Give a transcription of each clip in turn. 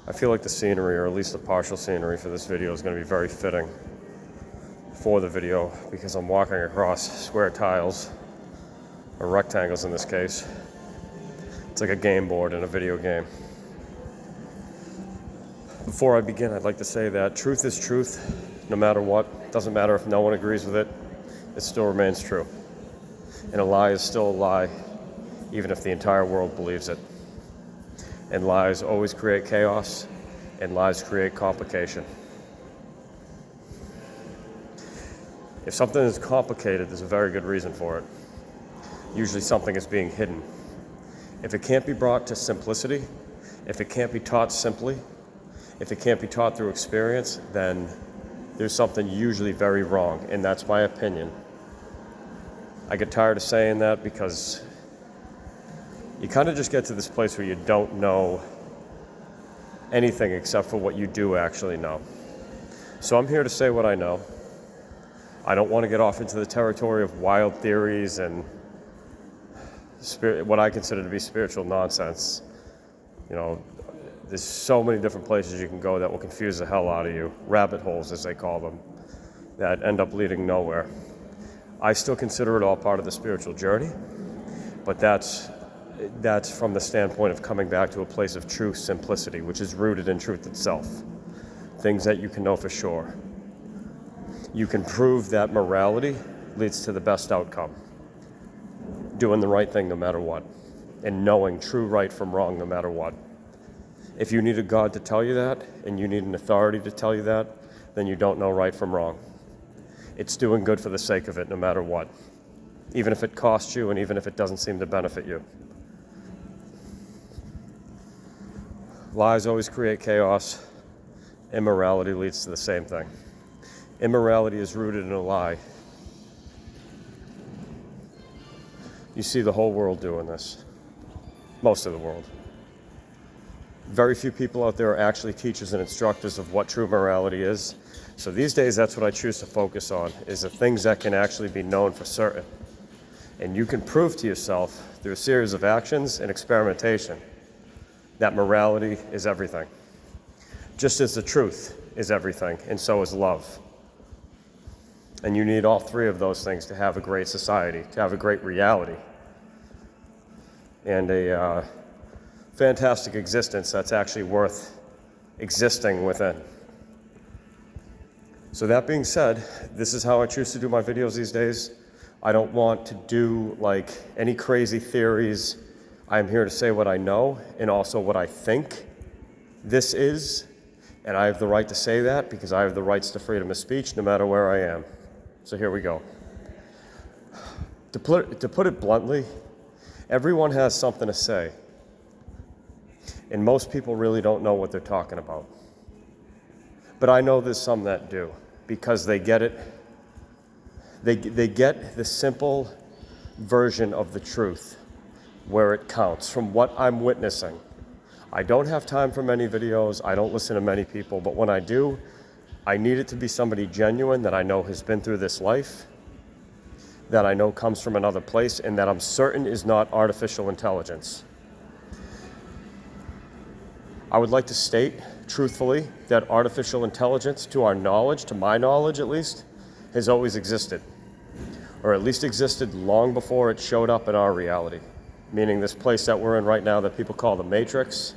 I feel like the scenery, or at least the partial scenery for this video, is going to be very fitting for the video because I'm walking across square tiles, or rectangles in this case. It's like a game board in a video game. Before I begin, I'd like to say that truth is truth, no matter what. Doesn't matter if no one agrees with it, it still remains true. And a lie is still a lie, even if the entire world believes it. And lies always create chaos, and lies create complication. If something is complicated, there's a very good reason for it. Usually something is being hidden. If it can't be brought to simplicity, if it can't be taught simply, if it can't be taught through experience, then there's something usually very wrong, and that's my opinion. I get tired of saying that because you kind of just get to this place where you don't know anything except for what you do actually know. So I'm here to say what I know. I don't want to get off into the territory of wild theories and what I consider to be spiritual nonsense. You know, there's so many different places you can go that will confuse the hell out of you, rabbit holes as they call them, that end up leading nowhere. I still consider it all part of the spiritual journey, but that's from the standpoint of coming back to a place of true simplicity, which is rooted in truth itself. Things that you can know for sure. You can prove that morality leads to the best outcome. Doing the right thing no matter what, and knowing true right from wrong no matter what. If you need a God to tell you that, and you need an authority to tell you that, then you don't know right from wrong. It's doing good for the sake of it no matter what, even if it costs you and even if it doesn't seem to benefit you. Lies always create chaos. Immorality leads to the same thing. Immorality is rooted in a lie. You see the whole world doing this. Most of the world. Very few people out there are actually teachers and instructors of what true morality is. So these days, that's what I choose to focus on, is the things that can actually be known for certain. And you can prove to yourself through a series of actions and experimentation that morality is everything. Just as the truth is everything, and so is love. And you need all three of those things to have a great society, to have a great reality, and a fantastic existence that's actually worth existing within. So that being said, this is how I choose to do my videos these days. I don't want to do like any crazy theories. I'm here to say what I know and also what I think this is. And I have the right to say that because I have the rights to freedom of speech no matter where I am. So here we go. To put it bluntly, everyone has something to say. And most people really don't know what they're talking about. But I know there's some that do because they get it. They get the simple version of the truth where it counts from what I'm witnessing. I don't have time for many videos. I don't listen to many people, but when I do, I need it to be somebody genuine that I know has been through this life, that I know comes from another place, and that I'm certain is not artificial intelligence. I would like to state, truthfully, that artificial intelligence, to our knowledge, to my knowledge at least, has always existed, or at least existed long before it showed up in our reality, meaning this place that we're in right now that people call the Matrix,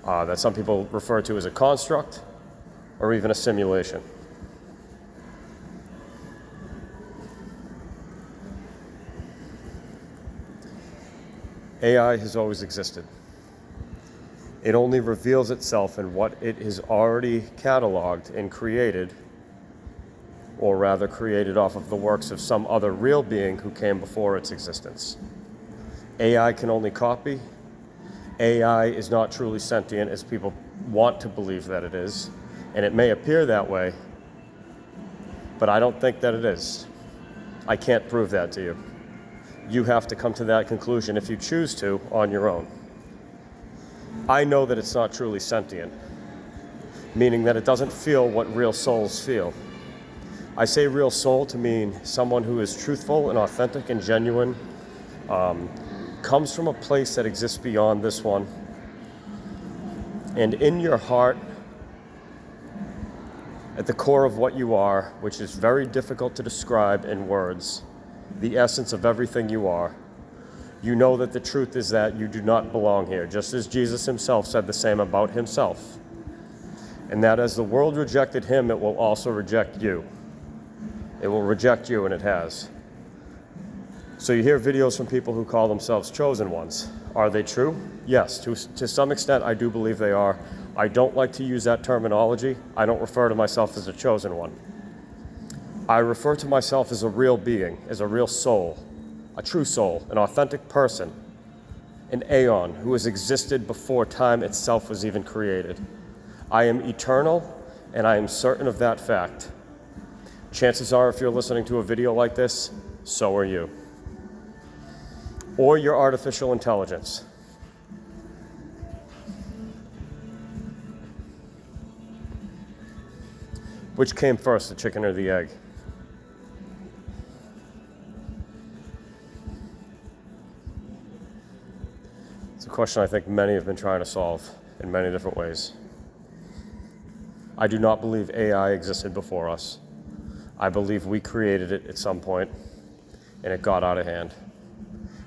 that some people refer to as a construct, or even a simulation. AI has always existed. It only reveals itself in what it has already cataloged and created, or rather created off of the works of some other real being who came before its existence. AI can only copy. AI is not truly sentient as people want to believe that it is, and it may appear that way, but I don't think that it is. I can't prove that to you. You have to come to that conclusion if you choose to on your own. I know that it's not truly sentient, meaning that it doesn't feel what real souls feel. I say real soul to mean someone who is truthful and authentic and genuine, comes from a place that exists beyond this one, And in your heart, at the core of what you are, which is very difficult to describe in words, the essence of everything you are, you know that the truth is that you do not belong here, just as Jesus himself said the same about himself. And that as the world rejected him, it will also reject you. It will reject you, and it has. So you hear videos from people who call themselves chosen ones. Are they true? Yes, to some extent I do believe they are. I don't like to use that terminology. I don't refer to myself as a chosen one. I refer to myself as a real being, as a real soul, a true soul, an authentic person, an aeon who has existed before time itself was even created. I am eternal, and I am certain of that fact. Chances are, if you're listening to a video like this, so are you. Or your artificial intelligence. Which came first, the chicken or the egg? It's a question I think many have been trying to solve in many different ways. I do not believe AI existed before us. I believe we created it at some point, and it got out of hand.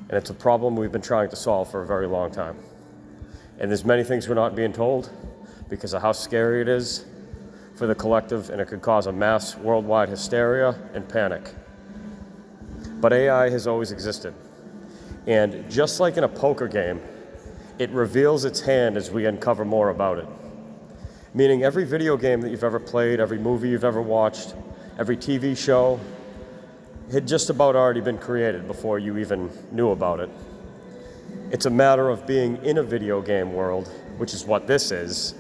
And it's a problem we've been trying to solve for a very long time. And there's many things we're not being told because of how scary it is for the collective, and it could cause a mass worldwide hysteria and panic. But AI has always existed. And just like in a poker game, it reveals its hand as we uncover more about it. Meaning every video game that you've ever played, every movie you've ever watched, every TV show had just about already been created before you even knew about it. It's a matter of being in a video game world, which is what this is.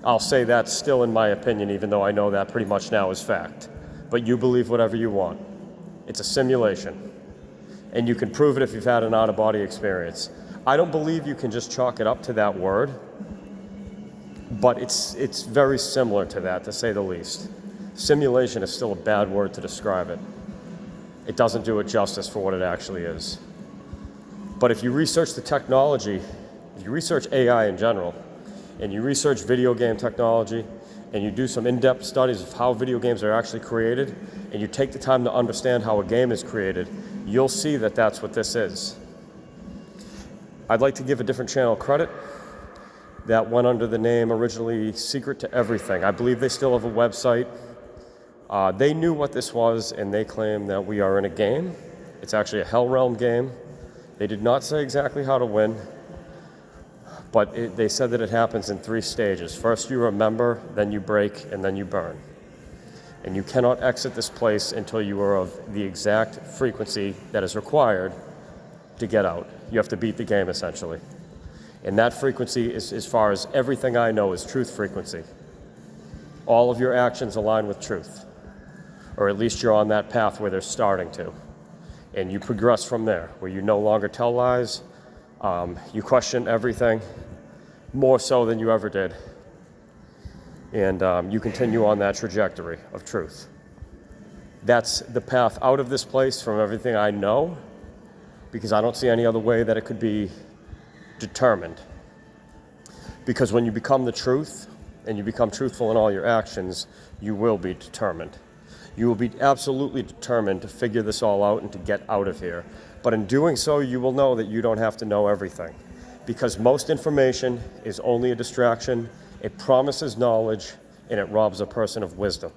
I'll say that's still in my opinion, even though I know that pretty much now is fact. But you believe whatever you want. It's a simulation. And you can prove it if you've had an out-of-body experience. I don't believe you can just chalk it up to that word, but it's very similar to that, to say the least. Simulation is still a bad word to describe it. It doesn't do it justice for what it actually is. But if you research the technology, if you research AI in general, and you research video game technology, and you do some in-depth studies of how video games are actually created, and you take the time to understand how a game is created, you'll see that that's what this is. I'd like to give a different channel credit that went under the name originally Secret to Everything. I believe they still have a website. They knew what this was, and they claim that we are in a game. It's actually a Hell Realm game. They did not say exactly how to win, but they said that it happens in 3 stages. First you remember, then you break, and then you burn. And you cannot exit this place until you are of the exact frequency that is required to get out. You have to beat the game, essentially. And that frequency is, as far as everything I know, is truth frequency. All of your actions align with truth, or at least you're on that path where they're starting to. And you progress from there, where you no longer tell lies, you question everything, more so than you ever did. And you continue on that trajectory of truth. That's the path out of this place from everything I know, because I don't see any other way that it could be determined. Because when you become the truth, and you become truthful in all your actions, you will be determined. You will be absolutely determined to figure this all out and to get out of here. But in doing so, you will know that you don't have to know everything, because most information is only a distraction. It promises knowledge, and it robs a person of wisdom.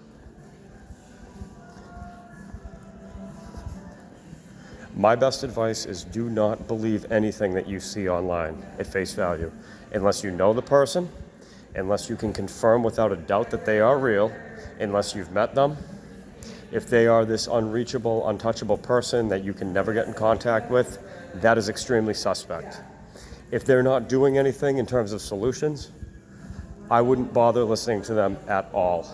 My best advice is do not believe anything that you see online at face value, unless you know the person, unless you can confirm without a doubt that they are real, unless you've met them. If they are this unreachable, untouchable person that you can never get in contact with, that is extremely suspect. If they're not doing anything in terms of solutions, I wouldn't bother listening to them at all.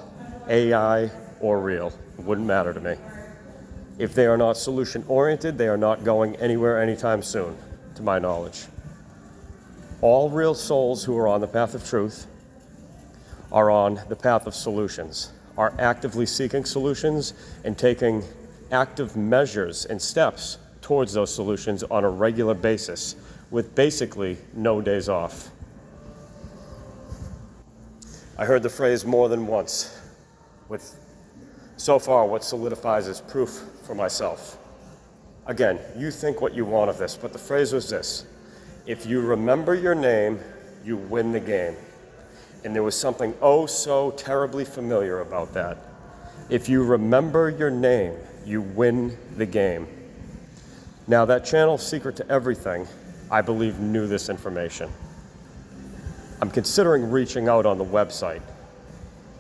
AI or real, it wouldn't matter to me. If they are not solution-oriented, they are not going anywhere anytime soon, to my knowledge. All real souls who are on the path of truth are on the path of solutions, are actively seeking solutions and taking active measures and steps towards those solutions on a regular basis with basically no days off. I heard the phrase more than once, with so far what solidifies as proof for myself. Again, you think what you want of this, but the phrase was this: if you remember your name, you win the game. And there was something oh so terribly familiar about that. If you remember your name, you win the game. Now, that channel, Secret to Everything, I believe knew this information. I'm considering reaching out on the website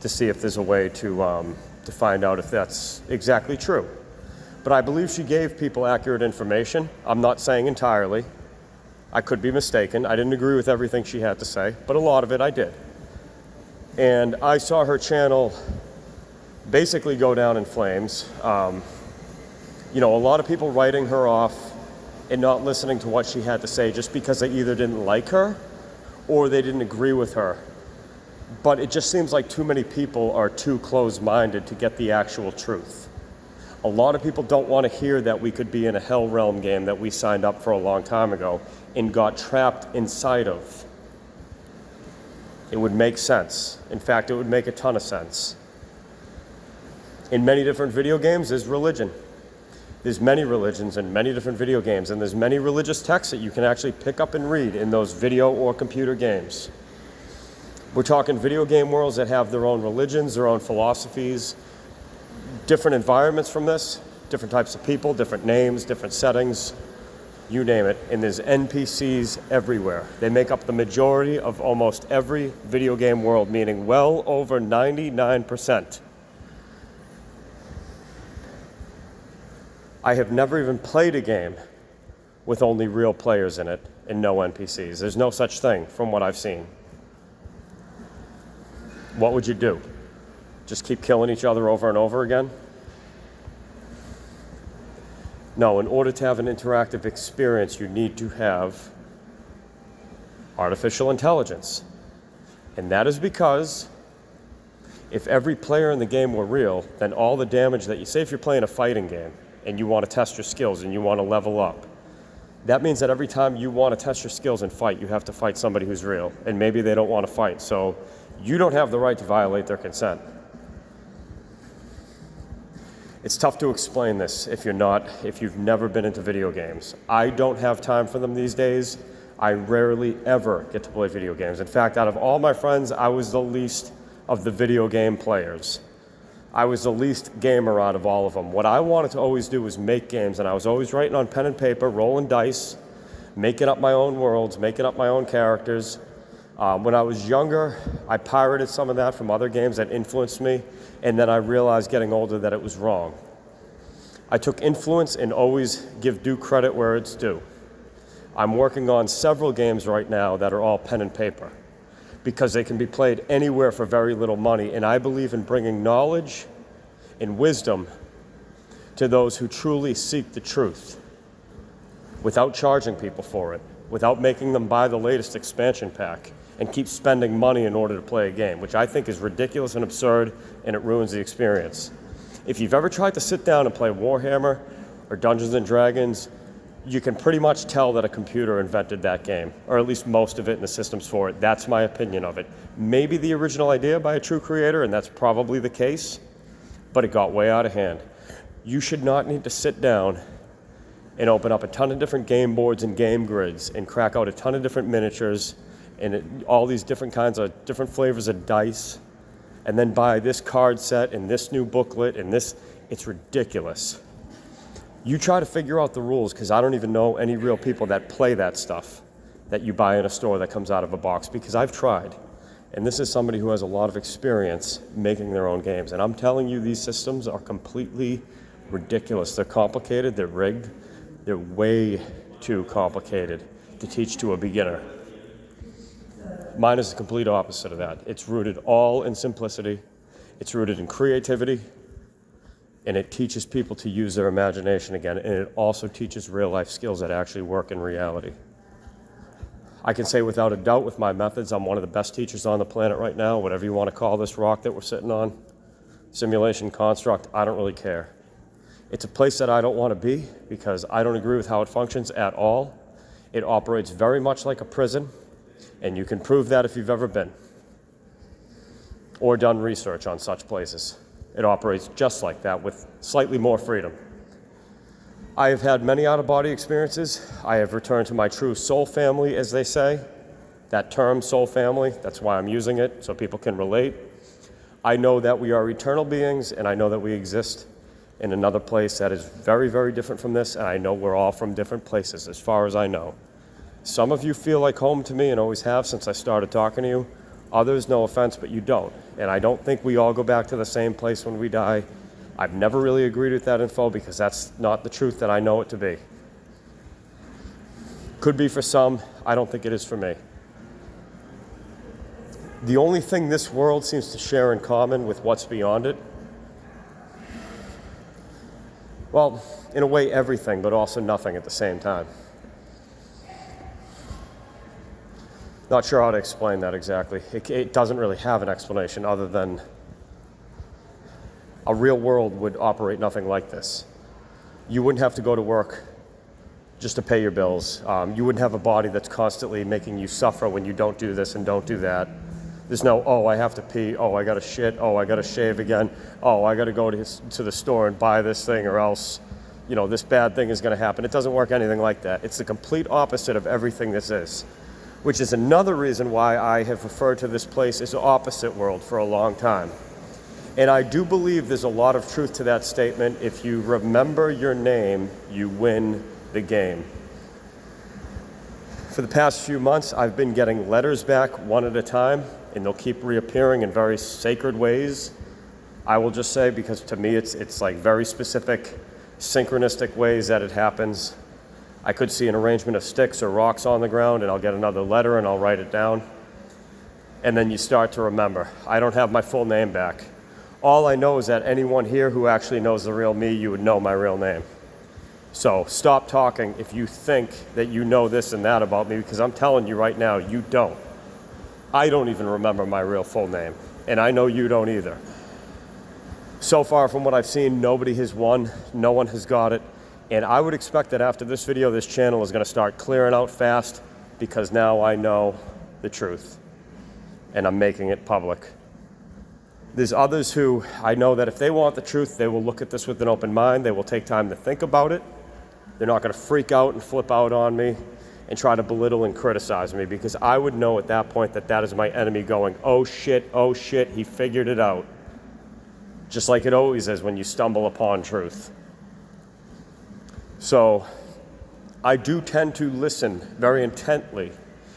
to see if there's a way to find out if that's exactly true. But I believe she gave people accurate information. I'm not saying entirely. I could be mistaken. I didn't agree with everything she had to say, but a lot of it I did. And I saw her channel basically go down in flames. A lot of people writing her off and not listening to what she had to say just because they either didn't like her or they didn't agree with her. But it just seems like too many people are too closed-minded to get the actual truth. A lot of people don't want to hear that we could be in a Hell Realm game that we signed up for a long time ago and got trapped inside of. It would make sense. In fact, it would make a ton of sense. In many different video games, there's religion. There's many religions in many different video games, and there's many religious texts that you can actually pick up and read in those video or computer games. We're talking video game worlds that have their own religions, their own philosophies, different environments from this, different types of people, different names, different settings, you name it. And there's NPCs everywhere. They make up the majority of almost every video game world, meaning well over 99%. I have never even played a game with only real players in it and no NPCs. There's no such thing from what I've seen. What would you do? Just keep killing each other over and over again? No, in order to have an interactive experience, you need to have artificial intelligence. And that is because if every player in the game were real, then all the damage that you say, if you're playing a fighting game and you want to test your skills and you want to level up, that means that every time you want to test your skills and fight, you have to fight somebody who's real. And maybe they don't want to fight, so you don't have the right to violate their consent. It's tough to explain this if you've never been into video games. I don't have time for them these days. I rarely ever get to play video games. In fact, out of all my friends, I was the least of the video game players. I was the least gamer out of all of them. What I wanted to always do was make games, and I was always writing on pen and paper, rolling dice, making up my own worlds, making up my own characters. When I was younger, I pirated some of that from other games that influenced me, and then I realized getting older that it was wrong. I took influence and always give due credit where it's due. I'm working on several games right now that are all pen and paper because they can be played anywhere for very little money, and I believe in bringing knowledge and wisdom to those who truly seek the truth without charging people for it, without making them buy the latest expansion pack and keep spending money in order to play a game, which I think is ridiculous and absurd, and it ruins the experience. If you've ever tried to sit down and play Warhammer or Dungeons & Dragons, you can pretty much tell that a computer invented that game, or at least most of it and the systems for it. That's my opinion of it. Maybe the original idea by a true creator, and that's probably the case, but it got way out of hand. You should not need to sit down and open up a ton of different game boards and game grids and crack out a ton of different miniatures and all these different kinds of different flavors of dice, and then buy this card set and this new booklet and this. It's ridiculous. You try to figure out the rules, because I don't even know any real people that play that stuff that you buy in a store that comes out of a box, because I've tried. And this is somebody who has a lot of experience making their own games. And I'm telling you, these systems are completely ridiculous. They're complicated, they're rigged, they're way too complicated to teach to a beginner. Mine is the complete opposite of that. It's rooted all in simplicity, it's rooted in creativity, and it teaches people to use their imagination again, and it also teaches real-life skills that actually work in reality. I can say without a doubt with my methods, I'm one of the best teachers on the planet right now, whatever you want to call this rock that we're sitting on, simulation, construct, I don't really care. It's a place that I don't want to be because I don't agree with how it functions at all. It operates very much like a prison, and you can prove that if you've ever been. or done research on such places. It operates just like that with slightly more freedom. I have had many out-of-body experiences. I have returned to my true soul family, as they say. That term, soul family, that's why I'm using it, so people can relate. I know that we are eternal beings, and I know that we exist in another place that is very, very different from this, and I know we're all from different places, as far as I know. Some of you feel like home to me and always have since I started talking to you. Others, no offense, but you don't. And I don't think we all go back to the same place when we die. I've never really agreed with that info because that's not the truth that I know it to be. Could be for some, I don't think it is for me. The only thing this world seems to share in common with what's beyond it, well, in a way everything, but also nothing at the same time. Not sure how to explain that exactly. It doesn't really have an explanation other than a real world would operate nothing like this. You wouldn't have to go to work just to pay your bills. You wouldn't have a body that's constantly making you suffer when you don't do this and don't do that. There's no, oh, I have to pee, oh, I gotta shit, oh, I gotta shave again, oh, I gotta go to the store and buy this thing or else, you know, this bad thing is gonna happen. It doesn't work anything like that. It's the complete opposite of everything this is, which is another reason why I have referred to this place as the opposite world for a long time. And I do believe there's a lot of truth to that statement. If you remember your name, you win the game. For the past few months, I've been getting letters back one at a time, and they'll keep reappearing in very sacred ways. I will just say, because to me it's like very specific, synchronistic ways that it happens. I could see an arrangement of sticks or rocks on the ground, and I'll get another letter and I'll write it down. And then you start to remember. I don't have my full name back. All I know is that anyone here who actually knows the real me, you would know my real name. So stop talking if you think that you know this and that about me, because I'm telling you right now, you don't. I don't even remember my real full name, and I know you don't either. So far from what I've seen, nobody has won, no one has got it, and I would expect that after this video, this channel is gonna start clearing out fast, because now I know the truth, and I'm making it public. There's others who I know that if they want the truth, they will look at this with an open mind. They will take time to think about it. They're not going to freak out and flip out on me and try to belittle and criticize me, because I would know at that point that that is my enemy going, oh shit, he figured it out. Just like it always is when you stumble upon truth. So I do tend to listen very intently,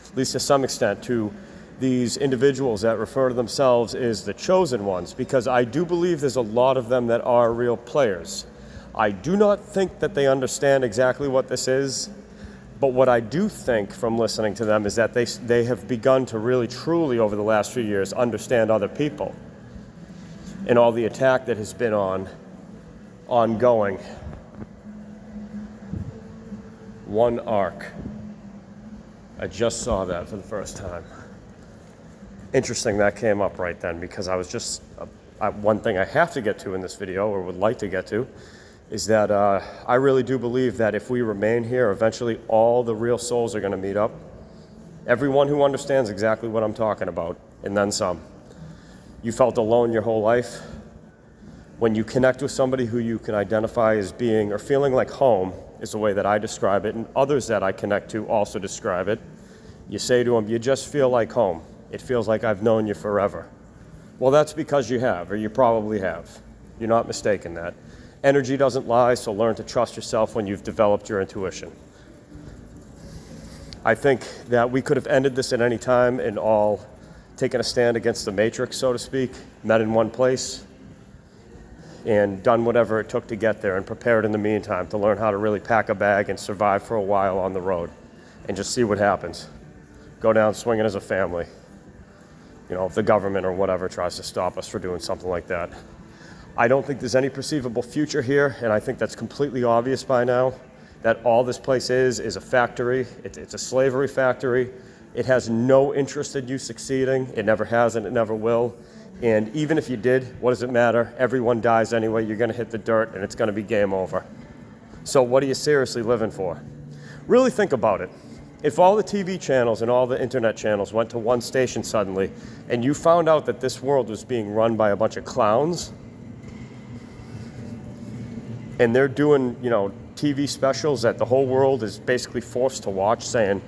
at least to some extent, to these individuals that refer to themselves as the chosen ones, because I do believe there's a lot of them that are real players. I do not think that they understand exactly what this is, but what I do think from listening to them is that they have begun to really truly over the last few years understand other people and all the attack that has been ongoing. One arc. I just saw that for the first time. Interesting that came up right then, because I was just, one thing I have to get to in this video, or would like to get to, is that I really do believe that if we remain here, eventually all the real souls are going to meet up. Everyone who understands exactly what I'm talking about, and then some. You felt alone your whole life. When you connect with somebody who you can identify as being or feeling like home, is the way that I describe it, and others that I connect to also describe it, you say to them, you just feel like home. It feels like I've known you forever. Well, that's because you have, or you probably have. You're not mistaken that. Energy doesn't lie, so learn to trust yourself when you've developed your intuition. I think that we could have ended this at any time and all taken a stand against the matrix, so to speak, met in one place, and done whatever it took to get there, and prepared in the meantime to learn how to really pack a bag and survive for a while on the road and just see what happens. Go down swinging as a family. You know, if the government or whatever tries to stop us for doing something like that. I don't think there's any perceivable future here, and I think that's completely obvious by now, that all this place is a factory. It's a slavery factory. It has no interest in you succeeding. It never has and it never will. And even if you did, what does it matter? Everyone dies anyway. You're going to hit the dirt and it's going to be game over. So what are you seriously living for? Really think about it. If all the TV channels and all the internet channels went to one station suddenly, and you found out that this world was being run by a bunch of clowns, and they're doing, TV specials that the whole world is basically forced to watch, saying,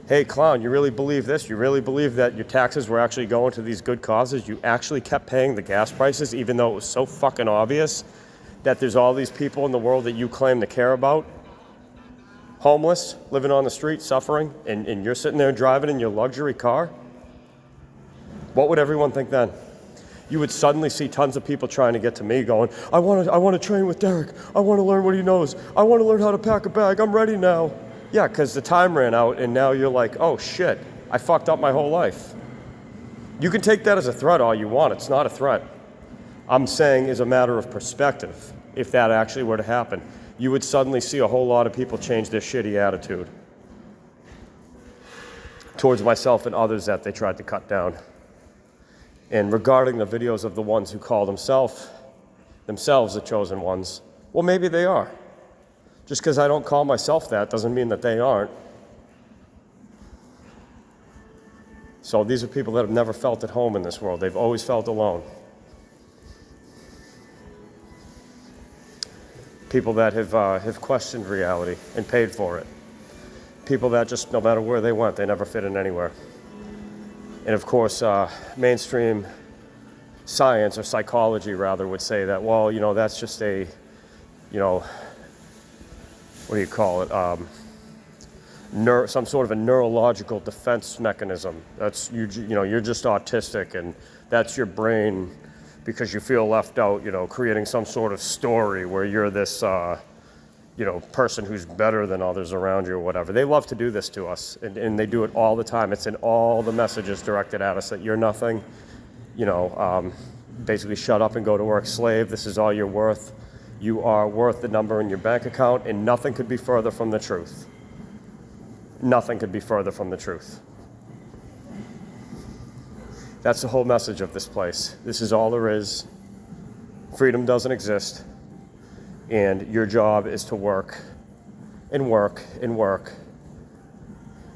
hey, clown, you really believe this? You really believe that your taxes were actually going to these good causes? You actually kept paying the gas prices, even though it was so fucking obvious that there's all these people in the world that you claim to care about, homeless, living on the street, suffering, and you're sitting there driving in your luxury car? What would everyone think then? You would suddenly see tons of people trying to get to me going, I want to train with Derek. I want to learn what he knows. I want to learn how to pack a bag. I'm ready now. Yeah, because the time ran out, and now you're like, oh shit, I fucked up my whole life. You can take that as a threat all you want. It's not a threat. I'm saying is a matter of perspective. If that actually were to happen, you would suddenly see a whole lot of people change their shitty attitude towards myself and others that they tried to cut down. And regarding the videos of the ones who call themselves the chosen ones, well, maybe they are. Just because I don't call myself that doesn't mean that they aren't. So these are people that have never felt at home in this world. They've always felt alone. People that have questioned reality and paid for it. People that just, no matter where they went, they never fit in anywhere. And of course, mainstream science, or psychology rather, would say that, well, that's just a, what do you call it? Some sort of a neurological defense mechanism. That's, you're just autistic, and that's your brain because you feel left out, creating some sort of story where you're this, person who's better than others around you or whatever. They love to do this to us, and they do it all the time. It's in all the messages directed at us that you're nothing, basically shut up and go to work, slave. This is all you're worth. You are worth the number in your bank account, and nothing could be further from the truth. Nothing could be further from the truth. That's the whole message of this place. This is all there is. Freedom doesn't exist. And your job is to work and work and work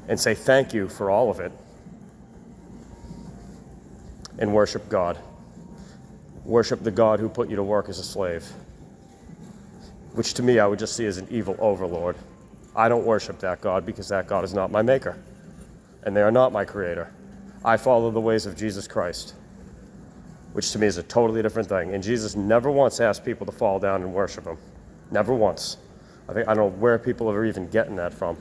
and say thank you for all of it and worship God. Worship the God who put you to work as a slave, which to me I would just see as an evil overlord. I don't worship that God because that God is not my maker, and they are not my creator. I follow the ways of Jesus Christ, which to me is a totally different thing. And Jesus never once asked people to fall down and worship him. Never once. I don't know where people are even getting that from.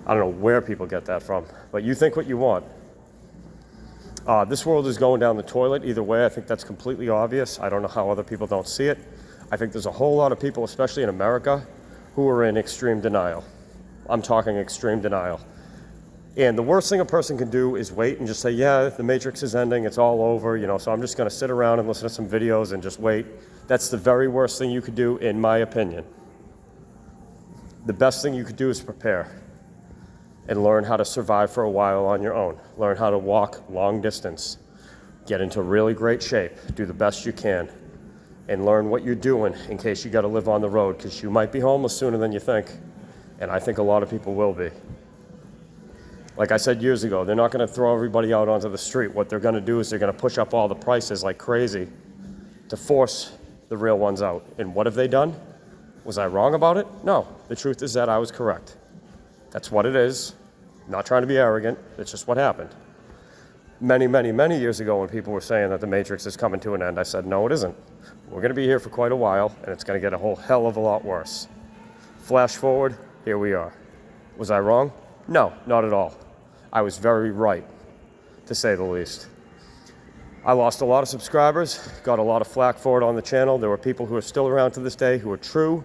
I don't know where people get that from. But you think what you want. This world is going down the toilet either way. I think that's completely obvious. I don't know how other people don't see it. I think there's a whole lot of people, especially in America, who are in extreme denial. I'm talking extreme denial. And the worst thing a person can do is wait and just say, yeah, the Matrix is ending, it's all over, so I'm just going to sit around and listen to some videos and just wait. That's the very worst thing you could do, in my opinion. The best thing you could do is prepare and learn how to survive for a while on your own. Learn how to walk long distance. Get into really great shape. Do the best you can. And learn what you're doing in case you got to live on the road, because you might be homeless sooner than you think. And I think a lot of people will be. Like I said years ago, they're not going to throw everybody out onto the street. What they're going to do is they're going to push up all the prices like crazy to force the real ones out. And what have they done? Was I wrong about it? No. The truth is that I was correct. That's what it is. I'm not trying to be arrogant. It's just what happened. Many, many, many years ago, when people were saying that the Matrix is coming to an end, I said, no, it isn't. We're going to be here for quite a while, and it's going to get a whole hell of a lot worse. Flash forward, here we are. Was I wrong? No, not at all. I was very right, to say the least. I lost a lot of subscribers, got a lot of flack for it on the channel. There were people who are still around to this day who are true.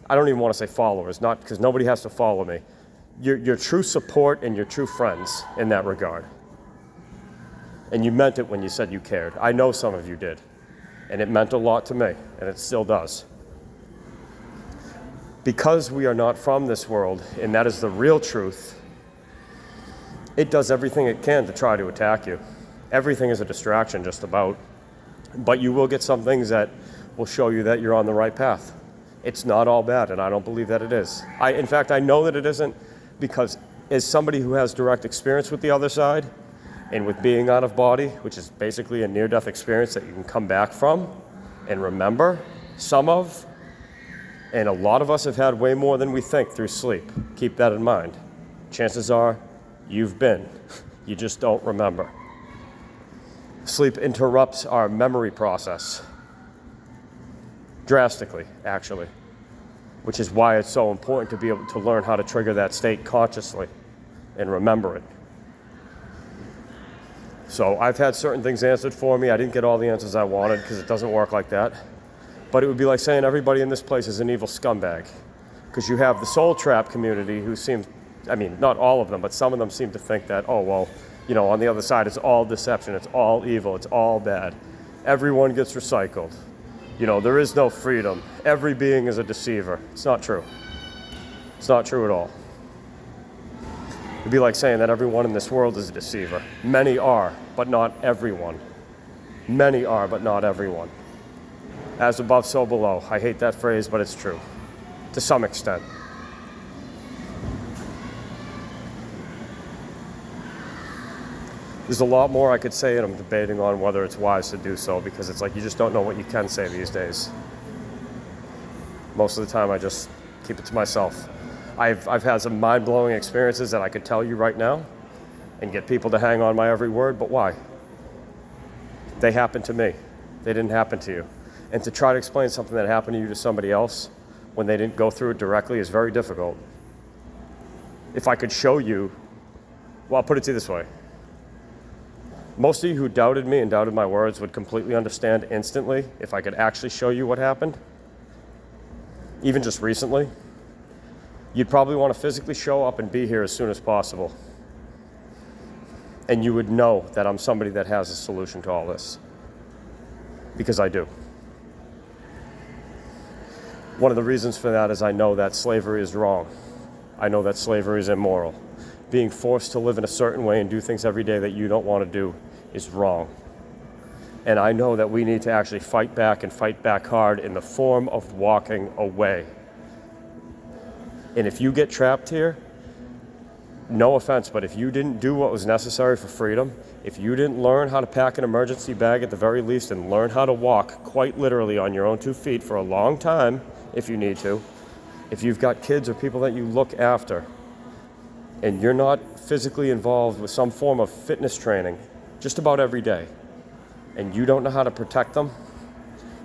I don't even want to say followers, not because nobody has to follow me. Your true support and your true friends in that regard. And you meant it when you said you cared. I know some of you did. And it meant a lot to me, and it still does. Because we are not from this world, and that is the real truth, it does everything it can to try to attack you. Everything is a distraction, just about. But you will get some things that will show you that you're on the right path. It's not all bad, and I don't believe that it is. In fact, I know that it isn't, Because as somebody who has direct experience with the other side and with being out of body, which is basically a near-death experience that you can come back from and remember some of, and a lot of us have had way more than we think through sleep. Keep that in mind. Chances are you've been. You just don't remember. Sleep interrupts our memory process drastically, actually, which is why it's so important to be able to learn how to trigger that state consciously and remember it. So I've had certain things answered for me. I didn't get all the answers I wanted because it doesn't work like that. But it would be like saying everybody in this place is an evil scumbag, because you have the soul trap community who seems, I mean, not all of them, but some of them seem to think that, oh, well, you know, on the other side, it's all deception, it's all evil, it's all bad. Everyone gets recycled. You know, there is no freedom. Every being is a deceiver. It's not true. It's not true at all. It'd be like saying that everyone in this world is a deceiver. Many are, but not everyone. Many are, but not everyone. As above, so below. I hate that phrase, but it's true, to some extent. There's a lot more I could say, and I'm debating on whether it's wise to do so, because it's like you just don't know what you can say these days. Most of the time, I just keep it to myself. I've had some mind-blowing experiences that I could tell you right now and get people to hang on my every word, but why? They happened to me. They didn't happen to you. And to try to explain something that happened to you to somebody else when they didn't go through it directly is very difficult. If I could show you, well, I'll put it to you this way. Most of you who doubted me and doubted my words would completely understand instantly if I could actually show you what happened, even just recently. You'd probably want to physically show up and be here as soon as possible. And you would know that I'm somebody that has a solution to all this, because I do. One of the reasons for that is I know that slavery is wrong. I know that slavery is immoral. Being forced to live in a certain way and do things every day that you don't want to do is wrong. And I know that we need to actually fight back and fight back hard in the form of walking away. And if you get trapped here, no offense, but if you didn't do what was necessary for freedom, if you didn't learn how to pack an emergency bag at the very least and learn how to walk quite literally on your own 2 feet for a long time, if you need to, if you've got kids or people that you look after, and you're not physically involved with some form of fitness training just about every day, and you don't know how to protect them,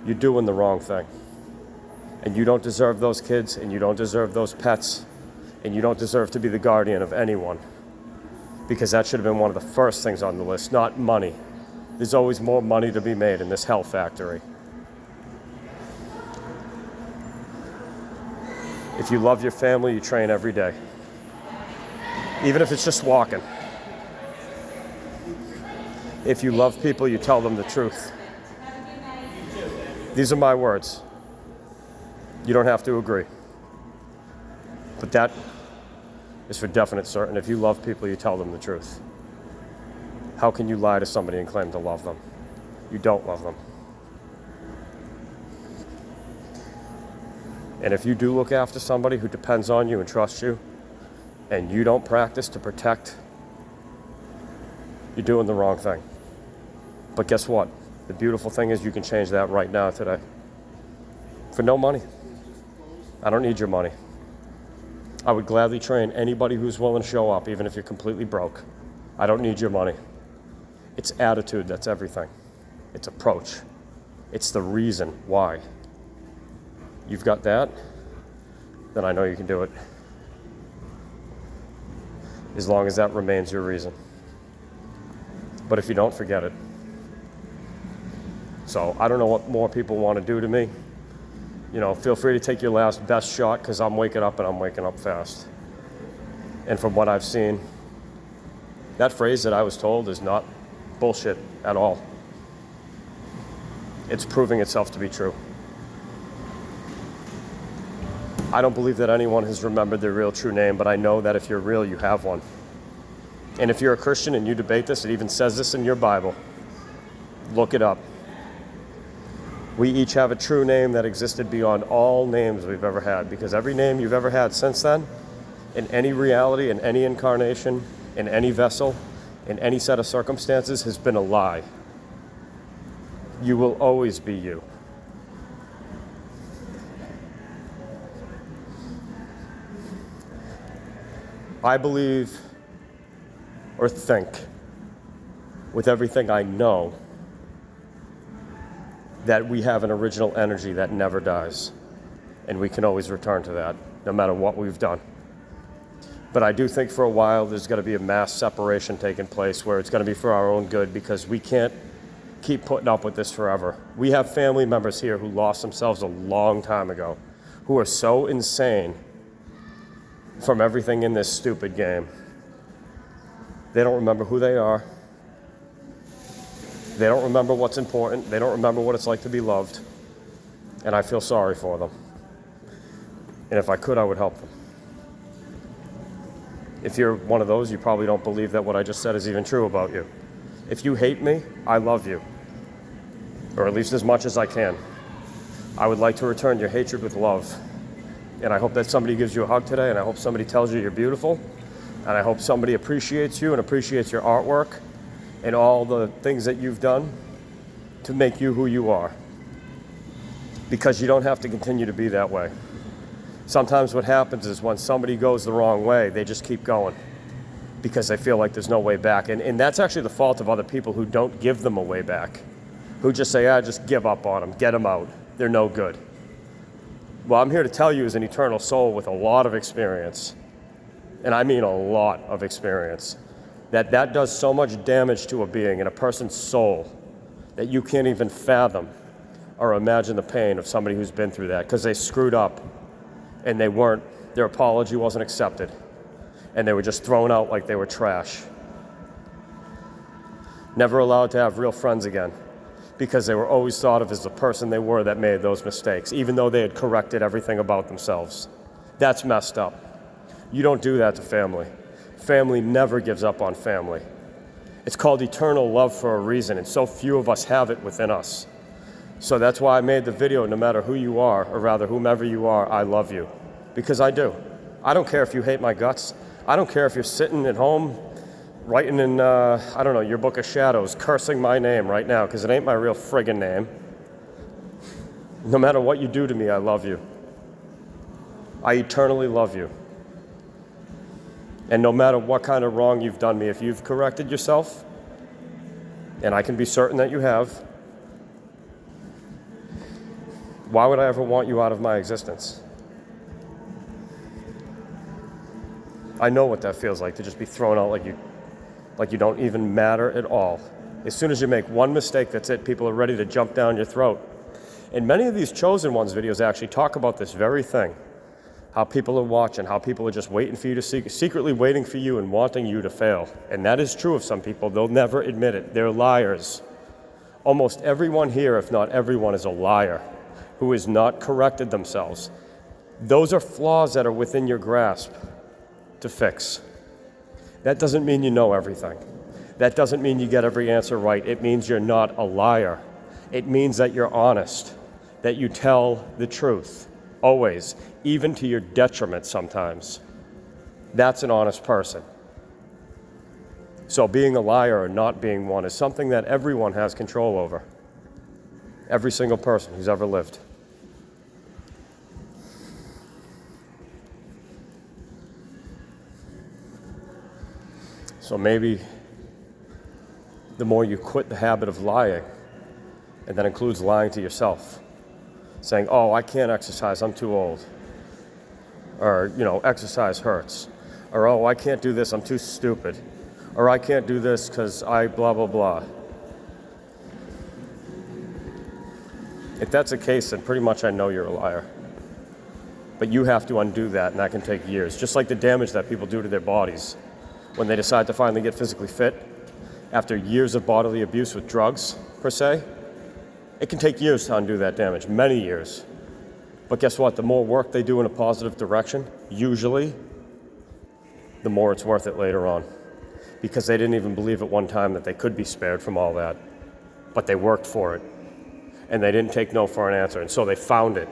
you're doing the wrong thing. And you don't deserve those kids, and you don't deserve those pets, and you don't deserve to be the guardian of anyone, because that should have been one of the first things on the list, not money. There's always more money to be made in this hell factory. If you love your family, you train every day. Even if it's just walking. If you love people, you tell them the truth. These are my words. You don't have to agree. But that is for definite certain. If you love people, you tell them the truth. How can you lie to somebody and claim to love them? You don't love them. And if you do look after somebody who depends on you and trusts you, and you don't practice to protect, you're doing the wrong thing. But guess what? The beautiful thing is you can change that right now, today. For no money. I don't need your money. I would gladly train anybody who's willing to show up, even if you're completely broke. I don't need your money. It's attitude that's everything. It's approach. It's the reason why. You've got that, then I know you can do it. As long as that remains your reason. But if you don't, forget it. So I don't know what more people want to do to me. You know, feel free to take your last best shot, because I'm waking up, and I'm waking up fast. And from what I've seen, that phrase that I was told is not bullshit at all. It's proving itself to be true. I don't believe that anyone has remembered their real true name, but I know that if you're real, you have one. And if you're a Christian and you debate this, it even says this in your Bible. Look it up. We each have a true name that existed beyond all names we've ever had, because every name you've ever had since then in any reality, in any incarnation, in any vessel, in any set of circumstances has been a lie. You will always be you. I believe or think with everything I know that we have an original energy that never dies, and we can always return to that no matter what we've done. But I do think for a while there's going to be a mass separation taking place where it's going to be for our own good, because we can't keep putting up with this forever. We have family members here who lost themselves a long time ago, who are so insane from everything in this stupid game. They don't remember who they are. They don't remember what's important. They don't remember what it's like to be loved. And I feel sorry for them. And if I could, I would help them. If you're one of those, you probably don't believe that what I just said is even true about you. If you hate me, I love you. Or at least as much as I can. I would like to return your hatred with love. And I hope that somebody gives you a hug today, and I hope somebody tells you you're beautiful, and I hope somebody appreciates you and appreciates your artwork and all the things that you've done to make you who you are. Because you don't have to continue to be that way. Sometimes what happens is when somebody goes the wrong way, they just keep going because they feel like there's no way back. And that's actually the fault of other people who don't give them a way back, who just say, just give up on them, get them out, they're no good. Well, I'm here to tell you as an eternal soul with a lot of experience, and I mean a lot of experience, that does so much damage to a being and a person's soul that you can't even fathom or imagine the pain of somebody who's been through that, because they screwed up and their apology wasn't accepted, and they were just thrown out like they were trash. Never allowed to have real friends again, because they were always thought of as the person they were that made those mistakes, even though they had corrected everything about themselves. That's messed up. You don't do that to family. Family never gives up on family. It's called eternal love for a reason, and so few of us have it within us. So that's why I made the video, no matter who you are, or rather whomever you are, I love you. Because I do. I don't care if you hate my guts. I don't care if you're sitting at home writing in, your book of shadows, cursing my name right now, because it ain't my real friggin' name. No matter what you do to me, I love you. I eternally love you. And no matter what kind of wrong you've done me, if you've corrected yourself, and I can be certain that you have, why would I ever want you out of my existence? I know what that feels like, to just be thrown out like you don't even matter at all. As soon as you make one mistake, that's it. People are ready to jump down your throat. And many of these Chosen Ones videos actually talk about this very thing. How people are watching, how people are just waiting for you to secretly waiting for you and wanting you to fail. And that is true of some people. They'll never admit it. They're liars. Almost everyone here, if not everyone, is a liar who has not corrected themselves. Those are flaws that are within your grasp to fix. That doesn't mean you know everything. That doesn't mean you get every answer right. It means you're not a liar. It means that you're honest, that you tell the truth, always, even to your detriment sometimes. That's an honest person. So being a liar or not being one is something that everyone has control over. Every single person who's ever lived. So maybe the more you quit the habit of lying, and that includes lying to yourself, saying, I can't exercise, I'm too old. Or, exercise hurts. Or, I can't do this, I'm too stupid. Or I can't do this because I blah, blah, blah. If that's the case, then pretty much I know you're a liar. But you have to undo that, and that can take years. Just like the damage that people do to their bodies when they decide to finally get physically fit after years of bodily abuse with drugs, per se. It can take years to undo that damage, many years. But guess what? The more work they do in a positive direction, usually, the more it's worth it later on. Because they didn't even believe at one time that they could be spared from all that. But they worked for it. And they didn't take no for an answer. And so they found it.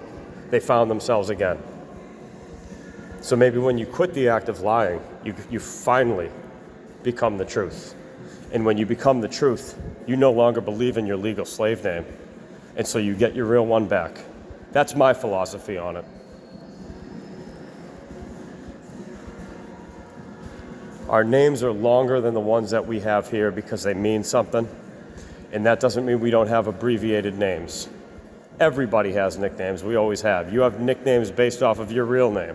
They found themselves again. So maybe when you quit the act of lying, you finally become the truth. And when you become the truth, you no longer believe in your legal slave name. And so you get your real one back. That's my philosophy on it. Our names are longer than the ones that we have here because they mean something. And that doesn't mean we don't have abbreviated names. Everybody has nicknames. We always have. You have nicknames based off of your real name.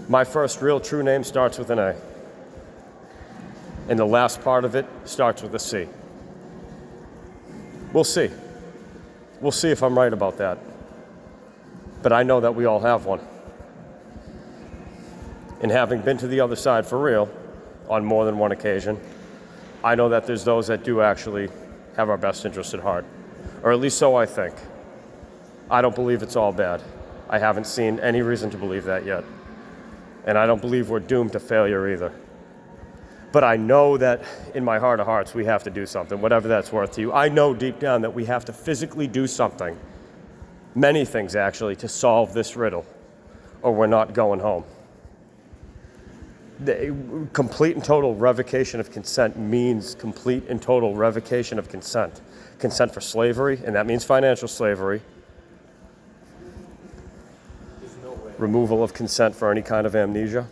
My first real true name starts with an A. And the last part of it starts with a C. We'll see. We'll see if I'm right about that. But I know that we all have one. And having been to the other side for real on more than one occasion, I know that there's those that do actually have our best interest at heart. Or at least so I think. I don't believe it's all bad. I haven't seen any reason to believe that yet. And I don't believe we're doomed to failure either. But I know that in my heart of hearts, we have to do something, whatever that's worth to you. I know deep down that we have to physically do something, many things actually, to solve this riddle, or we're not going home. The complete and total revocation of consent means complete and total revocation of consent. Consent for slavery, and that means financial slavery. Removal of consent for any kind of amnesia.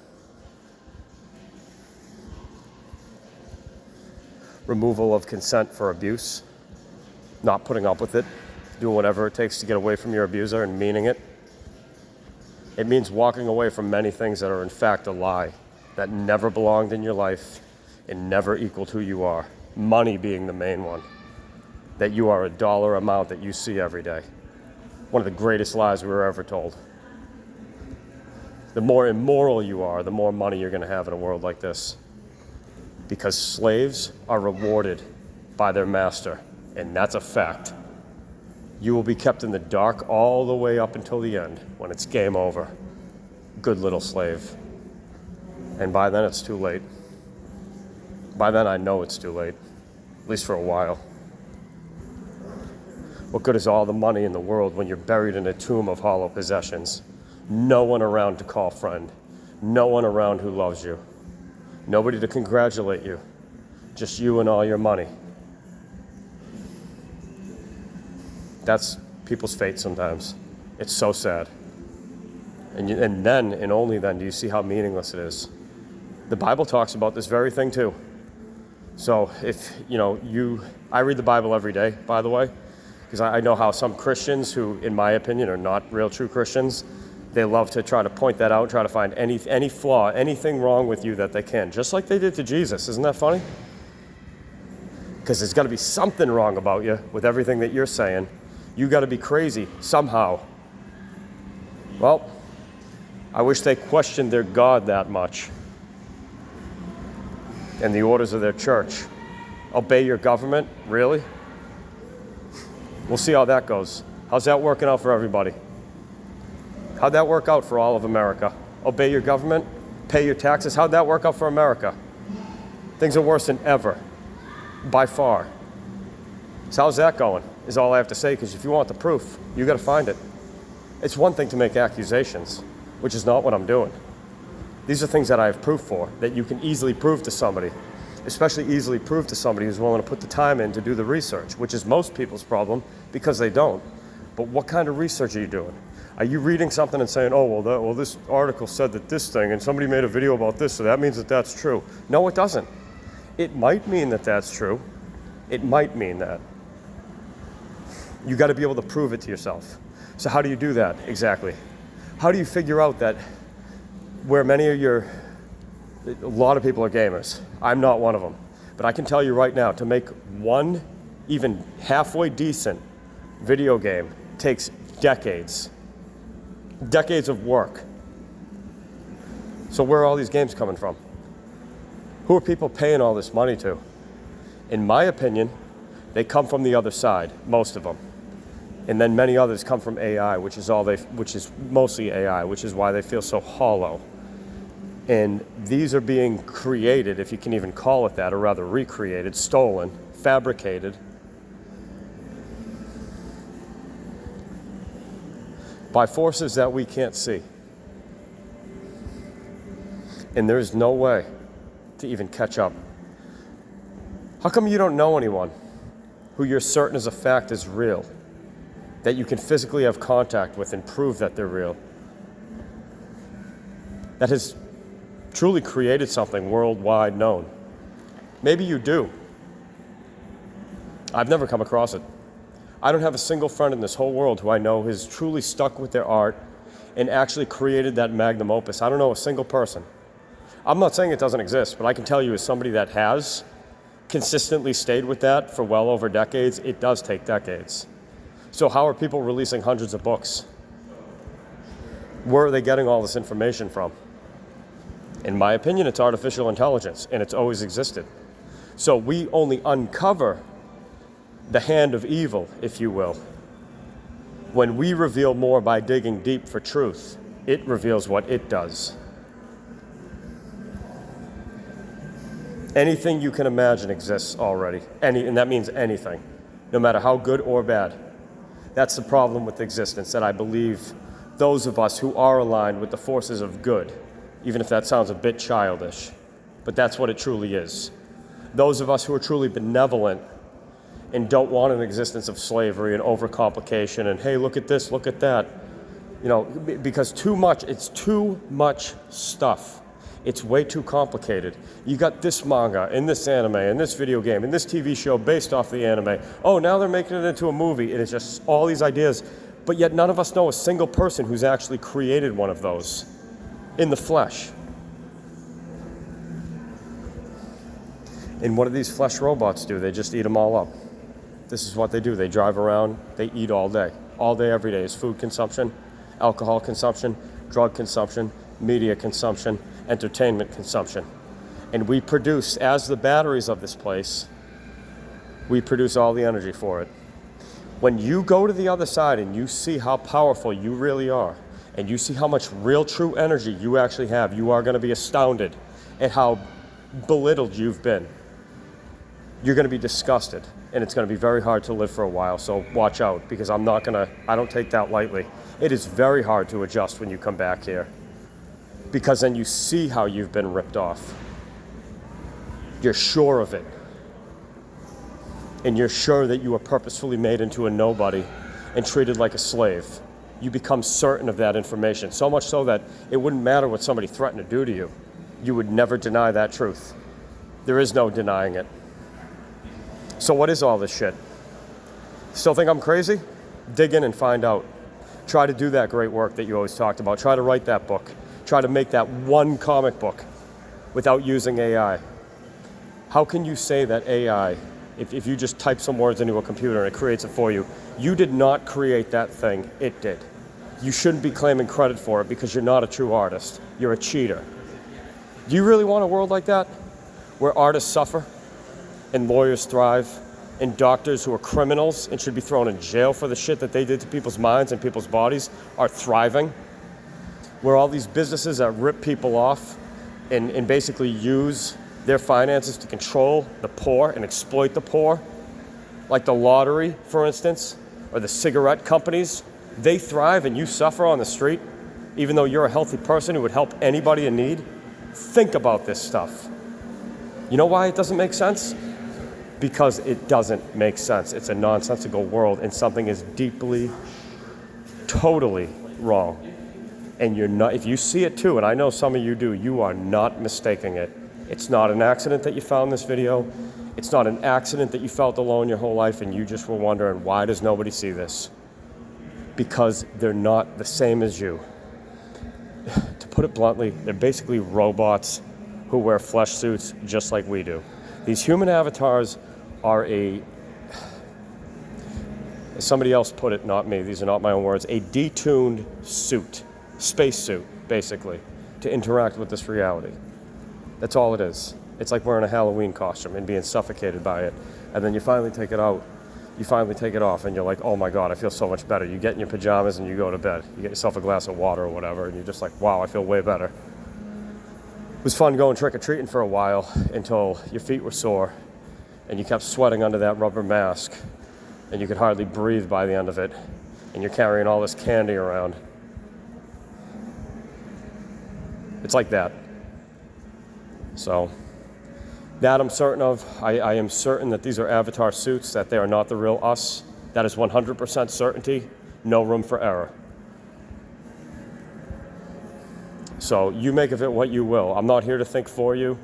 Removal of consent for abuse. Not putting up with it. Doing whatever it takes to get away from your abuser and meaning it. It means walking away from many things that are in fact a lie, that never belonged in your life and never equaled who you are. Money being the main one. That you are a dollar amount that you see every day. One of the greatest lies we were ever told. The more immoral you are, the more money you're going to have in a world like this. Because slaves are rewarded by their master, and that's a fact. You will be kept in the dark all the way up until the end, when it's game over. Good little slave. And by then it's too late. By then I know it's too late, at least for a while. What good is all the money in the world when you're buried in a tomb of hollow possessions? No one around to call friend. No one around who loves you. Nobody to congratulate you. Just you and all your money. That's people's fate sometimes. It's so sad. And then, and only then, do you see how meaningless it is. The Bible talks about this very thing too. So if, I read the Bible every day, by the way, because I know how some Christians who, in my opinion, are not real true Christians, they love to try to point that out, try to find any flaw, anything wrong with you that they can, just like they did to Jesus. Isn't that funny? Because there's got to be something wrong about you with everything that you're saying. You got to be crazy somehow. Well, I wish they questioned their God that much and the orders of their church. Obey your government? Really? We'll see how that goes. How's that working out for everybody? How'd that work out for all of America? Obey your government? Pay your taxes? How'd that work out for America? Things are worse than ever, by far. So how's that going, is all I have to say, because if you want the proof, you got to find it. It's one thing to make accusations, which is not what I'm doing. These are things that I have proof for, that you can easily prove to somebody, especially easily prove to somebody who's willing to put the time in to do the research, which is most people's problem because they don't. But what kind of research are you doing? Are you reading something and saying, oh, well, this article said that this thing, and somebody made a video about this, so that means that that's true? No, it doesn't. It might mean that that's true. It might mean that. You got to be able to prove it to yourself. So how do you do that exactly? How do you figure out that where a lot of people are gamers. I'm not one of them. But I can tell you right now, to make one even halfway decent video game takes decades. Decades of work. So where are all these games coming from? Who are people paying all this money to? In my opinion, they come from the other side, most of them. And then many others come from AI, which is mostly AI, which is why they feel so hollow. And these are being created, if you can even call it that, or rather recreated, stolen, fabricated. by forces that we can't see. And there's no way to even catch up. How come you don't know anyone who you're certain as a fact is real, that you can physically have contact with and prove that they're real, that has truly created something worldwide known? Maybe you do. I've never come across it. I don't have a single friend in this whole world who I know has truly stuck with their art and actually created that magnum opus. I don't know a single person. I'm not saying it doesn't exist, but I can tell you as somebody that has consistently stayed with that for well over decades, it does take decades. So how are people releasing hundreds of books? Where are they getting all this information from? In my opinion, it's artificial intelligence, and it's always existed. So we only uncover the hand of evil, if you will, when we reveal more by digging deep for truth. It reveals what it does. Anything you can imagine exists already, and that means anything, no matter how good or bad. That's the problem with existence, that I believe those of us who are aligned with the forces of good, even if that sounds a bit childish, but that's what it truly is. Those of us who are truly benevolent and don't want an existence of slavery and overcomplication and, hey, look at this, look at that. You know, because it's too much stuff. It's way too complicated. You got this manga and this anime and this video game and this TV show based off the anime. Oh, now they're making it into a movie, and it's just all these ideas. But yet none of us know a single person who's actually created one of those in the flesh. And what do these flesh robots do? They just eat them all up. This is what they do. They drive around, they eat all day. All day, every day is food consumption, alcohol consumption, drug consumption, media consumption, entertainment consumption. And we produce, as the batteries of this place, we produce all the energy for it. When you go to the other side and you see how powerful you really are, and you see how much real true energy you actually have, you are going to be astounded at how belittled you've been. You're going to be disgusted, and it's going to be very hard to live for a while, so watch out, because I don't take that lightly. It is very hard to adjust when you come back here, because then you see how you've been ripped off. You're sure of it. And you're sure that you were purposefully made into a nobody and treated like a slave. You become certain of that information, so much so that it wouldn't matter what somebody threatened to do to you. You would never deny that truth. There is no denying it. So what is all this shit? Still think I'm crazy? Dig in and find out. Try to do that great work that you always talked about. Try to write that book. Try to make that one comic book without using AI. How can you say that AI, if you just type some words into a computer and it creates it for you, you did not create that thing, it did. You shouldn't be claiming credit for it because you're not a true artist. You're a cheater. Do you really want a world like that? Where artists suffer and lawyers thrive and doctors who are criminals and should be thrown in jail for the shit that they did to people's minds and people's bodies are thriving? Where all these businesses that rip people off and basically use their finances to control the poor and exploit the poor, like the lottery, for instance, or the cigarette companies, they thrive and you suffer on the street, even though you're a healthy person who would help anybody in need? Think about this stuff. You know why it doesn't make sense? Because it doesn't make sense. It's a nonsensical world, and something is deeply, totally wrong. And you're not, if you see it too, and I know some of you do, you are not mistaking it. It's not an accident that you found this video. It's not an accident that you felt alone your whole life and you just were wondering, why does nobody see this? Because they're not the same as you. To put it bluntly, they're basically robots who wear flesh suits just like we do. These human avatars are as somebody else put it, not me, these are not my own words, a detuned suit, space suit, basically, to interact with this reality. That's all it is. It's like wearing a Halloween costume and being suffocated by it. And then you finally take it out. You finally take it off and you're like, oh my God, I feel so much better. You get in your pajamas and you go to bed. You get yourself a glass of water or whatever and you're just like, wow, I feel way better. It was fun going trick-or-treating for a while until your feet were sore and you kept sweating under that rubber mask and you could hardly breathe by the end of it. and you're carrying all this candy around. It's like that. So that I'm certain of. I am certain that these are avatar suits, that they are not the real us. That is 100% certainty, no room for error. So you make of it what you will. I'm not here to think for you.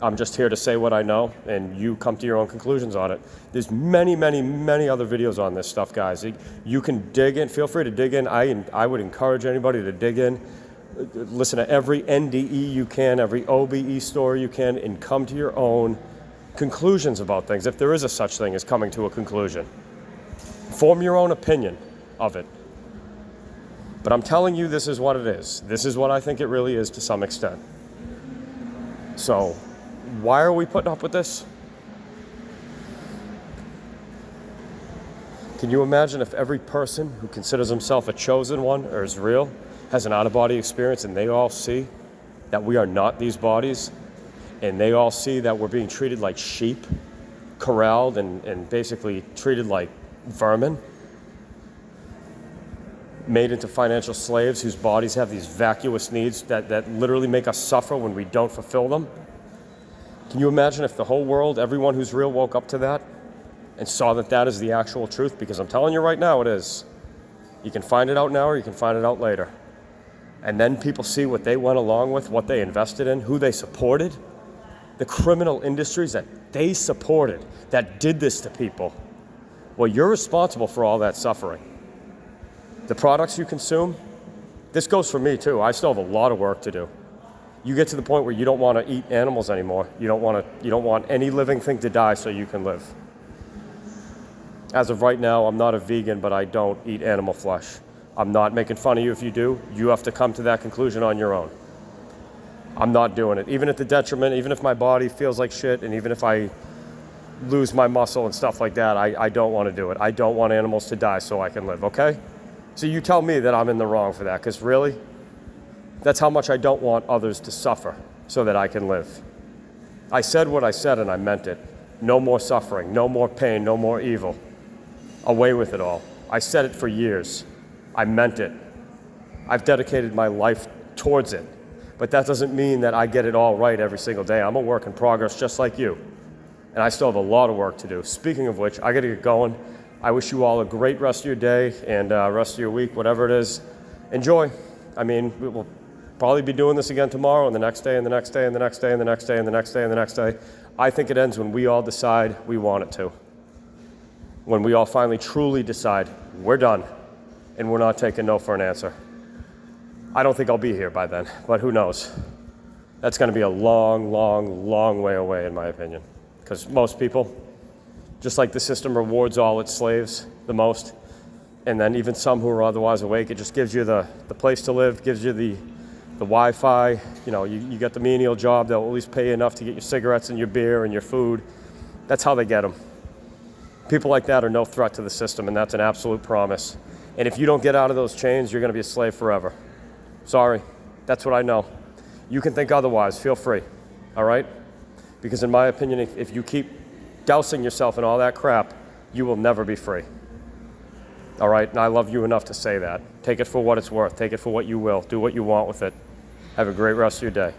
I'm just here to say what I know, and you come to your own conclusions on it. There's many, many, many other videos on this stuff, guys. You can dig in. Feel free to dig in. I would encourage anybody to dig in. Listen to every NDE you can, every OBE story you can, and come to your own conclusions about things, if there is a such thing as coming to a conclusion. Form your own opinion of it. But I'm telling you, this is what it is. This is what I think it really is to some extent. So, why are we putting up with this? Can you imagine if every person who considers himself a chosen one or is real has an out-of-body experience, and they all see that we are not these bodies, and they all see that we're being treated like sheep, corralled and basically treated like vermin, made into financial slaves whose bodies have these vacuous needs that literally make us suffer when we don't fulfill them? Can you imagine if the whole world, everyone who's real, woke up to that and saw that that is the actual truth? Because I'm telling you right now, it is. You can find it out now, or you can find it out later. And then people see what they went along with, what they invested in, who they supported, the criminal industries that they supported that did this to people. Well, you're responsible for all that suffering. The products you consume, this goes for me too. I still have a lot of work to do. You get to the point where you don't want to eat animals anymore. You don't want any living thing to die so you can live. As of right now, I'm not a vegan, but I don't eat animal flesh. I'm not making fun of you if you do. You have to come to that conclusion on your own. I'm not doing it. Even at the detriment, even if my body feels like shit, and even if I lose my muscle and stuff like that, I don't want to do it. I don't want animals to die so I can live, okay? So you tell me that I'm in the wrong for that, because really, that's how much I don't want others to suffer so that I can live. I said what I said, and I meant it. No more suffering, no more pain, no more evil. Away with it all. I said it for years. I meant it. I've dedicated my life towards it. But that doesn't mean that I get it all right every single day. I'm a work in progress just like you. And I still have a lot of work to do. Speaking of which, I gotta get going. I wish you all a great rest of your day and rest of your week, whatever it is. Enjoy. I mean, we'll probably be doing this again tomorrow and the next day and the next day and the next day and the next day and the next day and the next day. I think it ends when we all decide we want it to. When we all finally truly decide we're done and we're not taking no for an answer. I don't think I'll be here by then, but who knows? That's going to be a long, long, long way away, in my opinion. Because most people, just like the system rewards all its slaves the most, and then even some who are otherwise awake, it just gives you the place to live, gives you the Wi-Fi, you get the menial job that will at least pay you enough to get your cigarettes and your beer and your food. That's how they get them. People like that are no threat to the system, and that's an absolute promise. And if you don't get out of those chains, you're going to be a slave forever. Sorry, that's what I know. You can think otherwise, feel free, all right? Because in my opinion, if you keep dousing yourself in all that crap, you will never be free. All right, and I love you enough to say that. Take it for what it's worth. Take it for what you will. Do what you want with it. Have a great rest of your day.